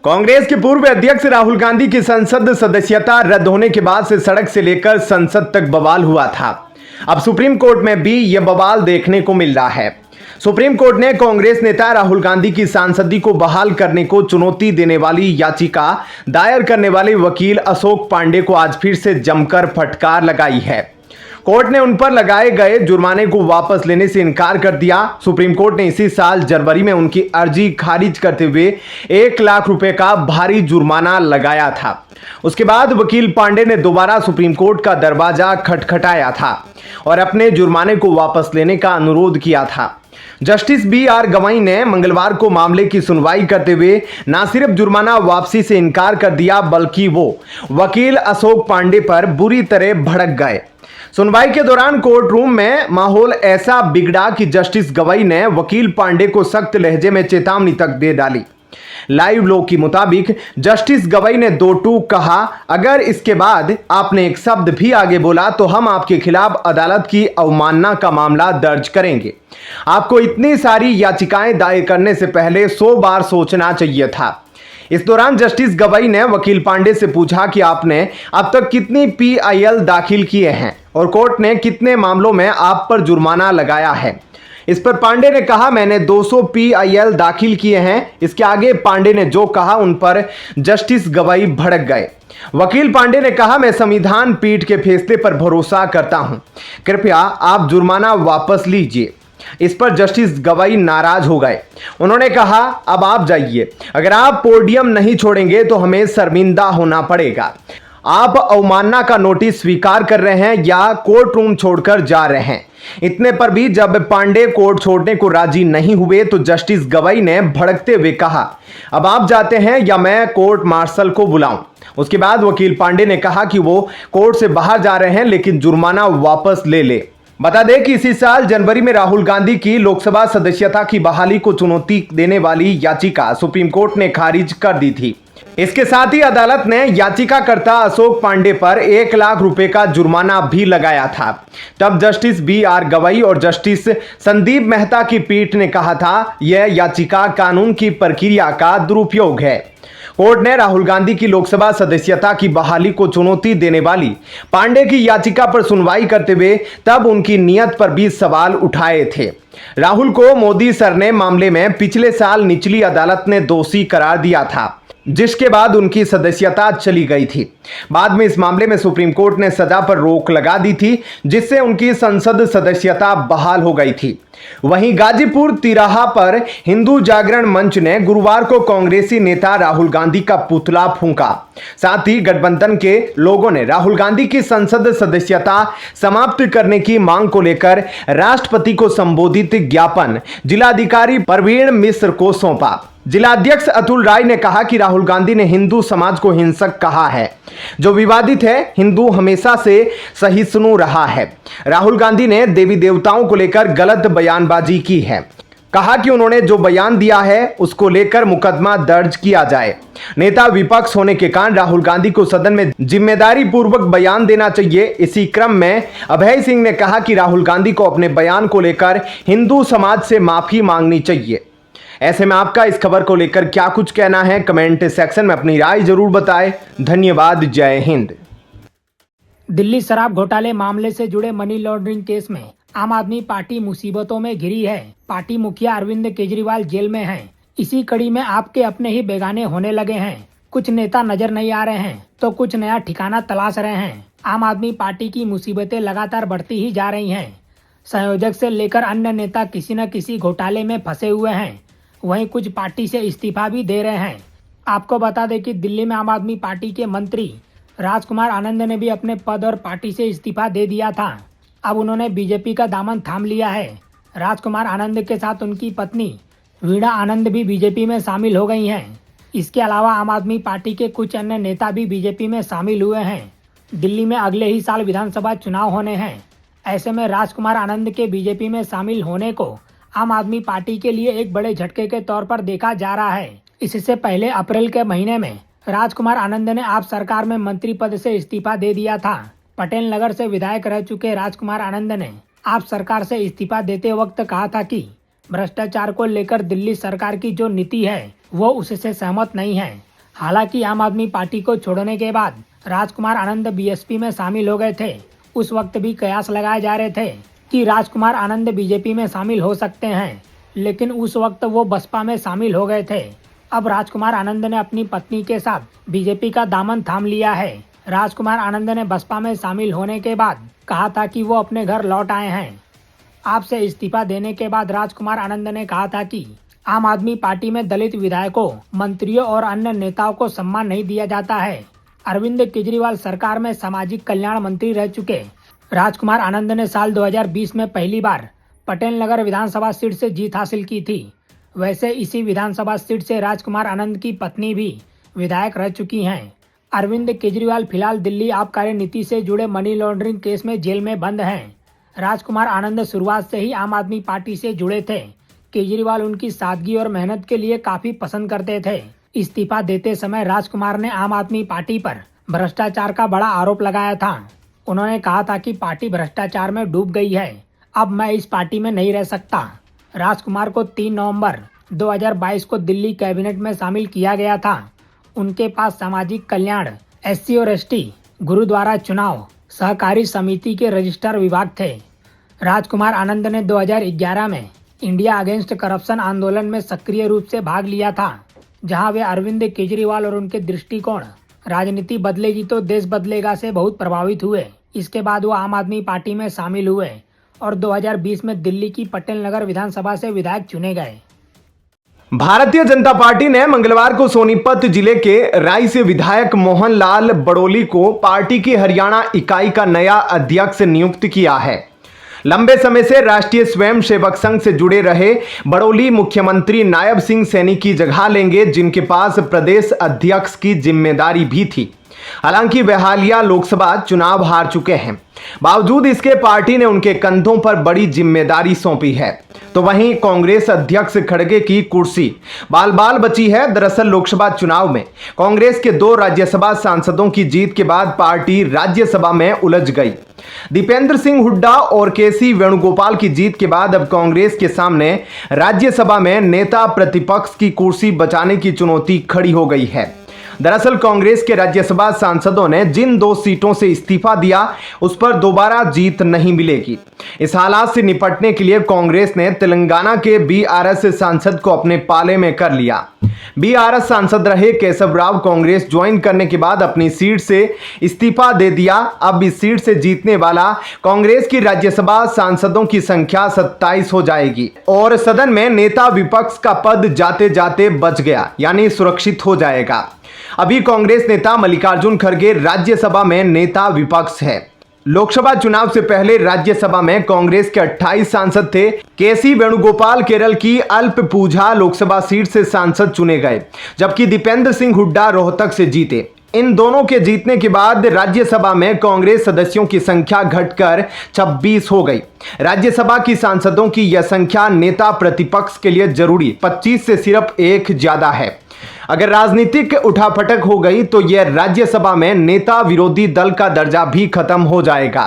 कांग्रेस के पूर्व अध्यक्ष राहुल गांधी की संसद सदस्यता रद्द होने के बाद से सड़क से लेकर संसद तक बवाल हुआ था। अब सुप्रीम कोर्ट में भी यह बवाल देखने को मिल रहा है। सुप्रीम कोर्ट ने कांग्रेस नेता राहुल गांधी की सांसदी को बहाल करने को चुनौती देने वाली याचिका दायर करने वाले वकील अशोक पांडे को आज फिर से जमकर फटकार लगाई है। कोर्ट ने उन पर लगाए गए जुर्माने को वापस लेने से इनकार कर दिया। सुप्रीम कोर्ट ने इसी साल जनवरी में उनकी अर्जी खारिज करते हुए 1 लाख रुपए का भारी जुर्माना लगाया था। उसके बाद वकील पांडे ने दोबारा सुप्रीम कोर्ट का दरवाजा खटखटाया था और अपने जुर्माने को वापस लेने का अनुरोध किया था। जस्टिस BR गवाई ने मंगलवार को मामले की सुनवाई करते हुए न सिर्फ जुर्माना वापसी से इनकार कर दिया बल्कि वो वकील अशोक पांडे पर बुरी तरह भड़क गए। सुनवाई के दौरान कोर्ट रूम में माहौल ऐसा बिगड़ा कि जस्टिस गवाई ने वकील पांडे को सख्त लहजे में चेतावनी तक दे डाली। लाइव लॉ के मुताबिक जस्टिस गवाई ने 2 टूक कहा, अगर इसके बाद आपने एक शब्द भी आगे बोला तो हम आपके खिलाफ अदालत की अवमानना का मामला दर्ज करेंगे। आपको इतनी सारी याचिकाएं दायर करने से पहले 100 बार सोचना चाहिए था। इस दौरान जस्टिस गवाई ने वकील पांडे से पूछा कि आपने अब तक कितनी PIL दाखिल किए हैं और कोर्ट ने कितने मामलों में आप पर जुर्माना लगाया है। इस पर पांडे ने कहा, मैंने 200 PIL दाखिल किए हैं। इसके आगे पांडे ने जो कहा उन पर जस्टिस गवाई भड़क गए। वकील पांडे ने कहा, मैं संविधान पीठ के फैसले पर भरोसा करता हूं, कृपया आप जुर्माना वापस लीजिए। इस पर जस्टिस गवाई नाराज हो गए। उन्होंने कहा, अब आप जाइए, अगर आप पोडियम नहीं छोड़ेंगे तो हमें शर्मिंदा होना पड़ेगा। आप अवमानना का नोटिस स्वीकार कर रहे हैं या कोर्ट रूम छोड़कर जा रहे हैं। इतने पर भी जब पांडे कोर्ट छोड़ने को राजी नहीं हुए तो जस्टिस गवाई ने भड़कते हुए कहा, अब आप जाते हैं या मैं कोर्ट मार्शल को बुलाऊं। उसके बाद वकील पांडे ने कहा कि वो कोर्ट से बाहर जा रहे हैं लेकिन जुर्माना वापस ले। बता दें कि इसी साल जनवरी में राहुल गांधी की लोकसभा सदस्यता की बहाली को चुनौती देने वाली याचिका सुप्रीम कोर्ट ने खारिज कर दी थी। इसके साथ ही अदालत ने याचिकाकर्ता अशोक पांडे पर 1 लाख रुपए का जुर्माना भी लगाया था। तब जस्टिस BR गवाई और जस्टिस संदीप मेहता की पीठ ने कहा था, यह याचिका कानून की प्रक्रिया का दुरुपयोग है। कोर्ट ने राहुल गांधी की लोकसभा सदस्यता की बहाली को चुनौती देने वाली पांडे की याचिका पर सुनवाई करते हुए तब उनकी नीयत पर भी सवाल उठाए थे। राहुल को मोदी सर ने मामले में पिछले साल निचली अदालत ने दोषी करार दिया था, जिसके बाद उनकी सदस्यता चली गई थी। बाद में इस मामले में सुप्रीम कोर्ट ने सजा पर रोक लगा दी थी, जिससे उनकी संसद सदस्यता बहाल हो गई थी। वहीं गाजीपुर तिराहा पर हिंदू जागरण मंच ने गुरुवार को कांग्रेसी नेता राहुल गांधी का पुतला फूंका। साथ ही गठबंधन के लोगों ने राहुल गांधी की संसद सदस्यता समाप्त करने की मांग को लेकर राष्ट्रपति को संबोधित ज्ञापन जिलाधिकारी प्रवीण मिश्र को सौंपा। जिलाध्यक्ष अतुल राय ने कहा कि राहुल गांधी ने हिंदू समाज को हिंसक कहा है, जो विवादित है। हिंदू हमेशा से सहिष्णु रहा है। राहुल गांधी ने देवी देवताओं को लेकर गलत बयानबाजी की है। कहा कि उन्होंने जो बयान दिया है उसको लेकर मुकदमा दर्ज किया जाए। नेता विपक्ष होने के कारण राहुल गांधी को सदन में जिम्मेदारी पूर्वक बयान देना चाहिए। इसी क्रम में अभय सिंह ने कहा कि राहुल गांधी को अपने बयान को लेकर हिंदू समाज से माफी मांगनी चाहिए। ऐसे में आपका इस खबर को लेकर क्या कुछ कहना है, कमेंट सेक्शन में अपनी राय जरूर बताएं। धन्यवाद। जय हिंद। दिल्ली शराब घोटाले मामले से जुड़े मनी लॉन्ड्रिंग केस में आम आदमी पार्टी मुसीबतों में घिरी है। पार्टी मुखिया अरविंद केजरीवाल जेल में हैं। इसी कड़ी में आपके अपने ही बेगाने होने लगे हैं। कुछ नेता नजर नहीं आ रहे हैं तो कुछ नया ठिकाना तलाश रहे हैं। आम आदमी पार्टी की मुसीबतें लगातार बढ़ती ही जा रही हैं। संयोजक से लेकर अन्य नेता किसी न किसी घोटाले में फंसे हुए हैं। वहीं कुछ पार्टी से इस्तीफा भी दे रहे हैं। आपको बता दें कि दिल्ली में आम आदमी पार्टी के मंत्री राजकुमार आनंद ने भी अपने पद और पार्टी से इस्तीफा दे दिया था। अब उन्होंने बीजेपी का दामन थाम लिया है। राजकुमार आनंद के साथ उनकी पत्नी वीणा आनंद भी बीजेपी में शामिल हो गई हैं। इसके अलावा आम आदमी पार्टी के कुछ अन्य नेता भी बीजेपी में शामिल हुए हैं। दिल्ली में अगले ही साल विधानसभा चुनाव होने हैं। ऐसे में राजकुमार आनंद के बीजेपी में शामिल होने को आम आदमी पार्टी के लिए एक बड़े झटके के तौर पर देखा जा रहा है। इससे पहले अप्रैल के महीने में राजकुमार आनंद ने आप सरकार में मंत्री पद से इस्तीफा दे दिया था। पटेल नगर से विधायक रह चुके राजकुमार आनंद ने आप सरकार से इस्तीफा देते वक्त कहा था कि भ्रष्टाचार को लेकर दिल्ली सरकार की जो नीति है वो उससे सहमत नहीं है। हालांकि आम आदमी पार्टी को छोड़ने के बाद राजकुमार आनंद बीएसपी में शामिल हो गए थे। उस वक्त भी कयास लगाए जा रहे थे कि राजकुमार आनंद बीजेपी में शामिल हो सकते हैं, लेकिन उस वक्त वो बसपा में शामिल हो गए थे। अब राजकुमार आनंद ने अपनी पत्नी के साथ बीजेपी का दामन थाम लिया है। राजकुमार आनंद ने बसपा में शामिल होने के बाद कहा था कि वो अपने घर लौट आए हैं। आपसे इस्तीफा देने के बाद राजकुमार आनंद ने कहा था कि आम आदमी पार्टी में दलित विधायकों, मंत्रियों और अन्य नेताओं को सम्मान नहीं दिया जाता है। अरविंद केजरीवाल सरकार में सामाजिक कल्याण मंत्री रह चुके राजकुमार आनंद ने साल 2020 में पहली बार पटेल नगर विधानसभा सीट से जीत हासिल की थी। वैसे इसी विधानसभा सीट से राजकुमार आनंद की पत्नी भी विधायक रह चुकी हैं। अरविंद केजरीवाल फिलहाल दिल्ली आबकारी नीति से जुड़े मनी लॉन्ड्रिंग केस में जेल में बंद हैं। राजकुमार आनंद शुरुआत से ही आम आदमी पार्टी से जुड़े थे। केजरीवाल उनकी सादगी और मेहनत के लिए काफी पसंद करते थे। इस्तीफा देते समय राजकुमार ने आम आदमी पार्टी पर भ्रष्टाचार का बड़ा आरोप लगाया था। उन्होंने कहा था कि पार्टी भ्रष्टाचार में डूब गई है, अब मैं इस पार्टी में नहीं रह सकता। राजकुमार को 3 नवंबर 2022 को दिल्ली कैबिनेट में शामिल किया गया था। उनके पास सामाजिक कल्याण, SC और ST, गुरुद्वारा चुनाव, सहकारी समिति के रजिस्ट्रार विभाग थे। राजकुमार आनंद ने 2011 में इंडिया अगेंस्ट करप्शन आंदोलन में सक्रिय रूप से भाग लिया था, जहां वे अरविंद केजरीवाल और उनके दृष्टिकोण राजनीति बदलेगी तो देश बदलेगा से बहुत प्रभावित हुए। इसके बाद वो आम आदमी पार्टी में शामिल हुए और 2020 में दिल्ली की पटेल नगर विधानसभा से विधायक चुने गए। भारतीय जनता पार्टी ने मंगलवार को सोनीपत जिले के राय से विधायक मोहनलाल बड़ोली को पार्टी की हरियाणा इकाई का नया अध्यक्ष नियुक्त किया है। लंबे समय से राष्ट्रीय स्वयंसेवक संघ से जुड़े रहे बड़ोली मुख्यमंत्री नायब सिंह सैनी की जगह लेंगे, जिनके पास प्रदेश अध्यक्ष की जिम्मेदारी भी थी। हालांकि वे हालिया लोकसभा चुनाव हार चुके हैं। बावजूद इसके पार्टी ने उनके कंधों पर बड़ी जिम्मेदारी सौंपी है। तो वहीं कांग्रेस अध्यक्ष खड़गे की कुर्सी बाल बाल बची है। दरअसल लोकसभा चुनाव में कांग्रेस के 2 राज्यसभा सांसदों की जीत के बाद पार्टी राज्यसभा में उलझ गई। दीपेंद्र सिंह हुड्डा और केसी वेणुगोपाल की जीत के बाद अब कांग्रेस के सामने राज्यसभा में नेता प्रतिपक्ष की कुर्सी बचाने की चुनौती खड़ी हो गई है। दरअसल कांग्रेस के राज्यसभा सांसदों ने जिन 2 सीटों से इस्तीफा दिया उस पर दोबारा जीत नहीं मिलेगी। इस हालात से निपटने के लिए कांग्रेस ने तेलंगाना के BRS सांसद को अपने पाले में कर लिया। BRS सांसद रहे केशव राव कांग्रेस ज्वाइन करने के बाद अपनी सीट से इस्तीफा दे दिया। अब इस सीट से जीतने वाला कांग्रेस की राज्यसभा सांसदों की संख्या 27 हो जाएगी और सदन में नेता विपक्ष का पद जाते जाते बच गया, यानी सुरक्षित हो जाएगा। अभी कांग्रेस नेता मल्लिकार्जुन खड़गे राज्यसभा में नेता विपक्ष है। लोकसभा चुनाव से पहले राज्यसभा में कांग्रेस के 28 सांसद थे। केसी वेणुगोपाल केरल की अल्पपूझा लोकसभा सीट से सांसद चुने गए, जबकि दीपेंद्र सिंह हुड्डा रोहतक से जीते। इन दोनों के जीतने के बाद राज्यसभा में कांग्रेस सदस्यों की संख्या घटकर 26 हो गई। राज्यसभा की सांसदों की यह संख्या नेता प्रतिपक्ष के लिए जरूरी 25 से सिर्फ 1 ज्यादा है। अगर राजनीतिक उठापटक हो गई तो यह राज्यसभा में नेता विरोधी दल का दर्जा भी खत्म हो जाएगा।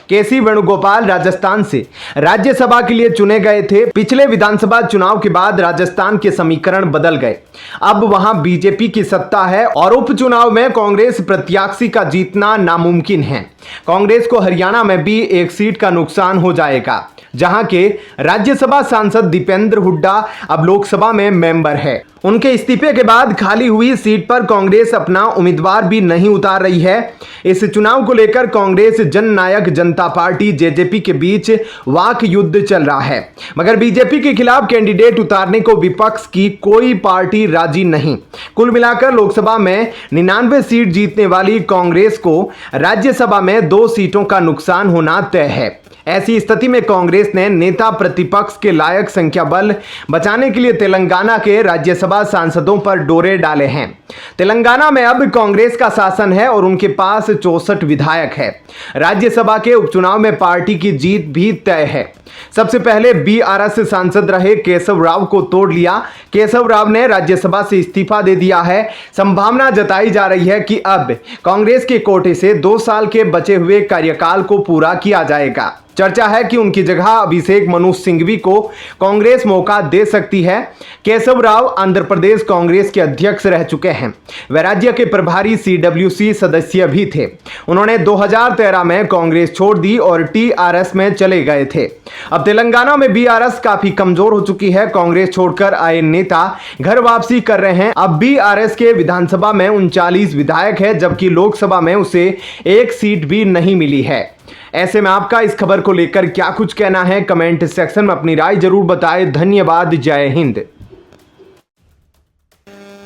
केसी वेणुगोपाल राजस्थान से राज्यसभा के लिए चुने गए थे। पिछले विधानसभा चुनाव के बाद राजस्थान के समीकरण बदल गए। अब वहां बीजेपी की सत्ता है और उपचुनाव में कांग्रेस प्रत्याशी का जीतना नामुमकिन है। कांग्रेस को हरियाणा में भी 1 सीट का नुकसान हो जाएगा, जहां के राज्यसभा सांसद दीपेंद्र हुड्डा अब लोकसभा में मेंबर है। उनके इस्तीफे के बाद खाली हुई सीट पर कांग्रेस अपना उम्मीदवार भी नहीं उतार रही है। इस चुनाव को लेकर कांग्रेस जननायक जनता पार्टी JJP के बीच वाक युद्ध चल रहा है, मगर बीजेपी के खिलाफ कैंडिडेट उतारने को विपक्ष की कोई पार्टी राजी नहीं। कुल मिलाकर लोकसभा में 99 सीट जीतने वाली कांग्रेस को राज्यसभा में 2 सीटों का नुकसान होना तय है। ऐसी स्थिति में कांग्रेस ने नेता प्रतिपक्ष के लायक संख्या बल बचाने के लिए तेलंगाना के राज्यसभा सांसदों पर डोरे डाले हैं। तेलंगाना में अब कांग्रेस का शासन है और उनके पास 64 विधायक है। राज्यसभा के उपचुनाव में पार्टी की जीत भी तय है। सबसे पहले BRS सांसद रहे केशव राव को तोड़ लिया। केशव राव ने राज्यसभा से इस्तीफा दे दिया है। संभावना जताई जा रही है कि अब कांग्रेस के कोटे से 2 साल के बचे हुए कार्यकाल को पूरा किया जाएगा। चर्चा है कि उनकी जगह अभिषेक मनु सिंघवी को कांग्रेस मौका दे सकती है। केशव राव आंध्र प्रदेश कांग्रेस के अध्यक्ष रह चुके हैं। वे राज्य के प्रभारी CWC सदस्य भी थे। उन्होंने 2013 में कांग्रेस छोड़ दी और TRS में चले गए थे। अब तेलंगाना में BRS काफी कमजोर हो चुकी है। कांग्रेस छोड़कर आए नेता घर वापसी कर रहे हैं। अब BRS के विधानसभा में 39 विधायक है, जबकि लोकसभा में उसे एक सीट भी नहीं मिली है। ऐसे में आपका इस खबर को लेकर क्या कुछ कहना है, कमेंट सेक्शन में अपनी राय जरूर बताएं। धन्यवाद। जय हिंद।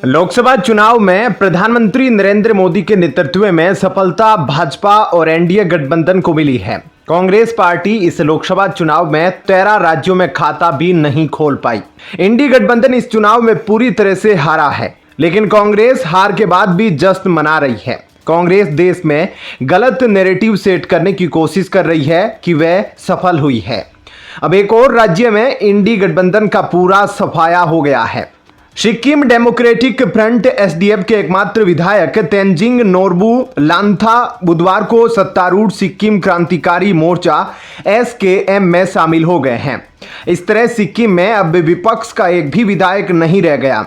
लोकसभा चुनाव में प्रधानमंत्री नरेंद्र मोदी के नेतृत्व में सफलता भाजपा और NDA गठबंधन को मिली है। कांग्रेस पार्टी इस लोकसभा चुनाव में 13 राज्यों में खाता भी नहीं खोल पाई। NDA गठबंधन इस चुनाव में पूरी तरह से हारा है, लेकिन कांग्रेस हार के बाद भी जश्न मना रही है। कांग्रेस देश में गलत नैरेटिव सेट करने की कोशिश कर रही है कि वह सफल हुई है। अब एक और राज्य में NDA गठबंधन का पूरा सफाया हो गया है। सिक्किम डेमोक्रेटिक फ्रंट SDF के एकमात्र विधायक तेंजिंग नोरबू लांथा बुधवार को सत्तारूढ़ सिक्किम क्रांतिकारी मोर्चा SKM में शामिल हो गए हैं। इस तरह सिक्किम में अब विपक्ष का एक भी विधायक नहीं रह गया।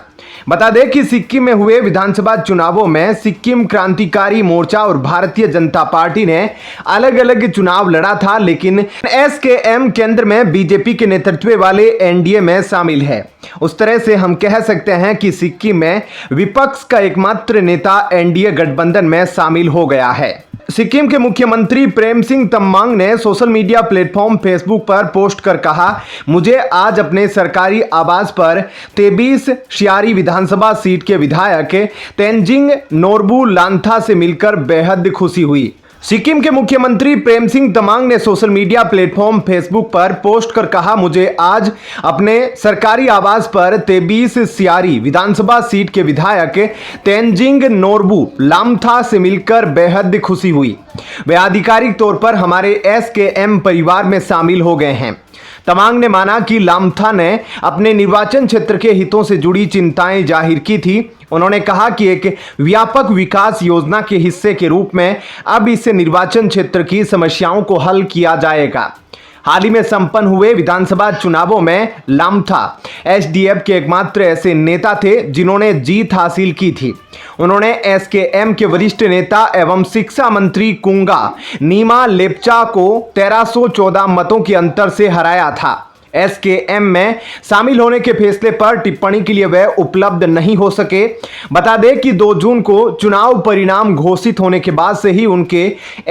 बता दें कि सिक्किम में हुए विधानसभा चुनावों में सिक्किम क्रांतिकारी मोर्चा और भारतीय जनता पार्टी ने अलग अलग चुनाव लड़ा था, लेकिन SKM केंद्र में बीजेपी के नेतृत्व वाले NDA में शामिल है। उस तरह से हम कह सकते हैं कि सिक्किम में विपक्ष का एकमात्र नेता NDA गठबंधन में शामिल हो गया है। सिक्किम के मुख्यमंत्री प्रेम सिंह तमांग ने सोशल मीडिया प्लेटफॉर्म फेसबुक पर पोस्ट कर कहा, मुझे आज अपने सरकारी आवास पर 23 शियारी विधानसभा सीट के विधायक तेंजिंग नोरबू लांथा से मिलकर बेहद खुशी हुई। सिक्किम के मुख्यमंत्री प्रेम सिंह तमांग ने सोशल मीडिया प्लेटफॉर्म फेसबुक पर पोस्ट कर कहा, मुझे आज अपने सरकारी आवास पर 23 शियारी विधानसभा सीट के विधायक तेंजिंग नोरबू लांथा से मिलकर बेहद खुशी हुई। वे आधिकारिक तौर पर हमारे SKM परिवार में शामिल हो गए हैं। तमांग ने माना कि लामथा ने अपने निर्वाचन क्षेत्र के हितों से जुड़ी चिंताएं जाहिर की थी। उन्होंने कहा कि एक व्यापक विकास योजना के हिस्से के रूप में अब इस निर्वाचन क्षेत्र की समस्याओं को हल किया जाएगा। हाल ही में संपन्न हुए विधानसभा चुनावों में लामथा SDF के एकमात्र ऐसे नेता थे जिन्होंने जीत हासिल की थी। उन्होंने SKM के वरिष्ठ नेता एवं शिक्षा मंत्री कुंगा नीमा लेप्चा को 1314 मतों के अंतर से हराया था। SKM में शामिल होने के फैसले पर टिप्पणी के लिए वे उपलब्ध नहीं हो सके। बता दें कि 2 जून को चुनाव परिणाम घोषित होने के बाद से ही उनके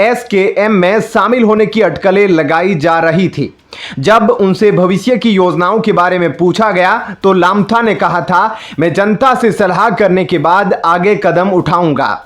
SKM में शामिल होने की अटकलें लगाई जा रही थी। जब उनसे भविष्य की योजनाओं के बारे में पूछा गया तो लामथा ने कहा था, मैं जनता से सलाह करने के बाद आगे कदम उठाऊंगा।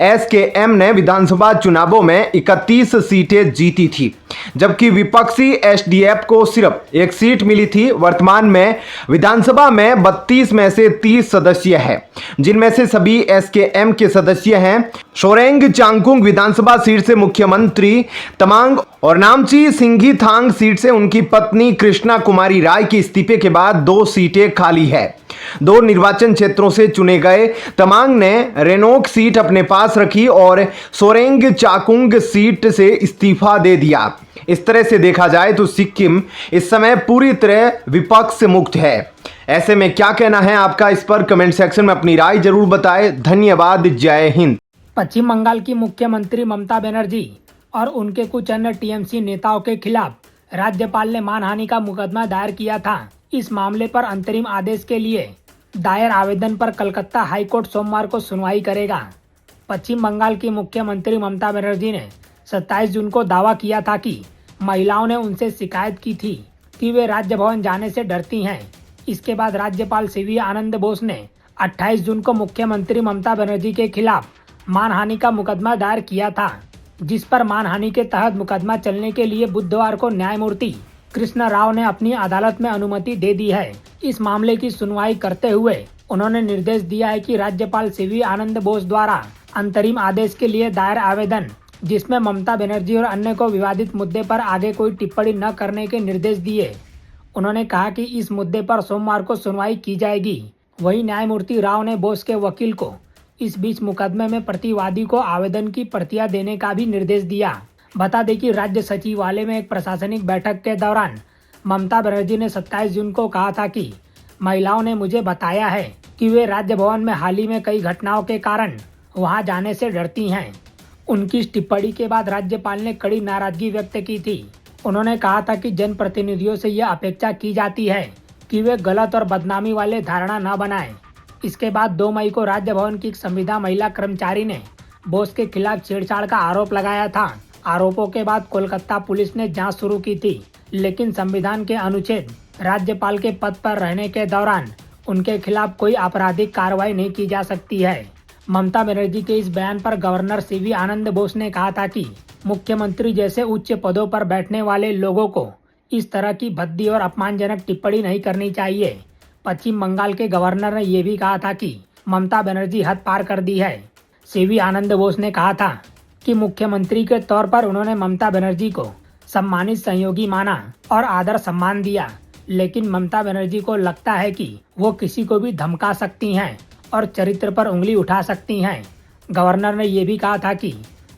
SKM ने विधानसभा चुनावों में 31 सीटें जीती थी, जबकि विपक्षी SDF को सिर्फ 1 सीट मिली थी। वर्तमान में विधानसभा में 32 में से 30 सदस्य हैं, जिनमें से सभी SKM के सदस्य हैं। सोरेंग चांगकुंग विधानसभा सीट से मुख्यमंत्री तमांग और नामची सिंघीथांग सीट से उनकी पत्नी कृष्णा कुमारी राय के इस्तीफे के बाद 2 सीटें खाली है। 2 निर्वाचन क्षेत्रों से चुने गए तमांग ने रेनोक सीट अपने पास रखी और सोरेंग चाकुंग सीट से इस्तीफा दे दिया। इस तरह से देखा जाए तो सिक्किम इस समय पूरी तरह विपक्ष से मुक्त है। ऐसे में क्या कहना है आपका, इस पर कमेंट सेक्शन में अपनी राय जरूर बताएं। धन्यवाद। जय हिंद। पश्चिम बंगाल की मुख्यमंत्री ममता बनर्जी और उनके कुछ अन्य TMC नेताओं के खिलाफ राज्यपाल ने मानहानि का मुकदमा दायर किया था। इस मामले पर अंतरिम आदेश के लिए दायर आवेदन पर कलकत्ता हाईकोर्ट सोमवार को सुनवाई करेगा। पश्चिम बंगाल की मुख्यमंत्री ममता बनर्जी ने 27 जून को दावा किया था कि महिलाओं ने उनसे शिकायत की थी कि वे राज्य भवन जाने से डरती हैं। इसके बाद राज्यपाल CV आनंद बोस ने 28 जून को मुख्यमंत्री ममता बनर्जी के खिलाफ मानहानि का मुकदमा दायर किया था, जिस पर मानहानि के तहत मुकदमा चलने के लिए बुधवार को न्यायमूर्ति कृष्ण राव ने अपनी अदालत में अनुमति दे दी है। इस मामले की सुनवाई करते हुए उन्होंने निर्देश दिया है कि राज्यपाल CV आनंद बोस द्वारा अंतरिम आदेश के लिए दायर आवेदन, जिसमें ममता बनर्जी और अन्य को विवादित मुद्दे पर आगे कोई टिप्पणी न करने के निर्देश दिए। उन्होंने कहा कि इस मुद्दे पर सोमवार को सुनवाई की जाएगी। वहीं न्यायमूर्ति राव ने बोस के वकील को इस बीच मुकदमे में प्रतिवादी को आवेदन की प्रतियां देने का भी निर्देश दिया। बता दें कि राज्य सचिवालय में एक प्रशासनिक बैठक के दौरान ममता बनर्जी ने 27 जून को कहा था कि महिलाओं ने मुझे बताया है कि वे राज्य भवन में हाल ही में कई घटनाओं के कारण वहां जाने से डरती हैं। उनकी इस टिप्पणी के बाद राज्यपाल ने कड़ी नाराजगी व्यक्त की थी। उन्होंने कहा था कि जनप्रतिनिधियों से यह अपेक्षा की जाती है कि वे गलत और बदनामी वाले धारणा न बनाएं। इसके बाद 2 मई को राज्य भवन की एक संविदा महिला कर्मचारी ने बोस के खिलाफ छेड़छाड़ का आरोप लगाया था। आरोपों के बाद कोलकाता पुलिस ने जांच शुरू की थी, लेकिन संविधान के अनुच्छेद राज्यपाल के पद पर रहने के दौरान उनके खिलाफ कोई आपराधिक कार्रवाई नहीं की जा सकती है। ममता बनर्जी के इस बयान पर गवर्नर सीवी आनंद बोस ने कहा था कि मुख्यमंत्री जैसे उच्च पदों पर बैठने वाले लोगों को इस तरह की भद्दी और अपमानजनक टिप्पणी नहीं करनी चाहिए। पश्चिम बंगाल के गवर्नर ने यह भी कहा था कि ममता बनर्जी हद पार कर दी है। सीवी आनंद बोस ने कहा था कि मुख्यमंत्री के तौर पर उन्होंने ममता बनर्जी को सम्मानित सहयोगी माना और आदर सम्मान दिया, लेकिन ममता बनर्जी को लगता है कि वो किसी को भी धमका सकती हैं और चरित्र पर उंगली उठा सकती हैं। गवर्नर ने यह भी कहा था कि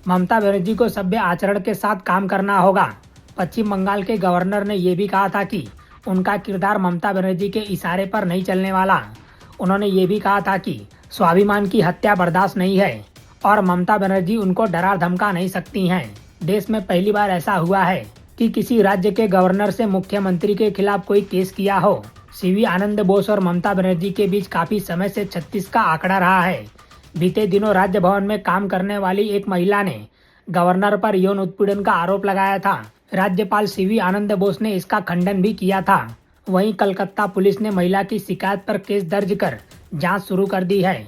ममता बनर्जी को सभ्य आचरण के साथ काम करना होगा। पश्चिम बंगाल के गवर्नर ने यह भी कहा था कि उनका किरदार ममता बनर्जी के इशारे पर नहीं चलने वाला। उन्होंने ये भी कहा था कि स्वाभिमान की हत्या बर्दाश्त नहीं है और ममता बनर्जी उनको डरा धमका नहीं सकती हैं। देश में पहली बार ऐसा हुआ है कि किसी राज्य के गवर्नर से मुख्यमंत्री के खिलाफ कोई केस किया हो। सीवी आनंद बोस और ममता बनर्जी के बीच काफी समय से 36 का आंकड़ा रहा है। बीते दिनों राज्य भवन में काम करने वाली एक महिला ने गवर्नर पर यौन उत्पीड़न का आरोप लगाया था। राज्यपाल सीवी आनंद बोस ने इसका खंडन भी किया था। वहीं कलकत्ता पुलिस ने महिला की शिकायत पर केस दर्ज कर जांच शुरू कर दी है।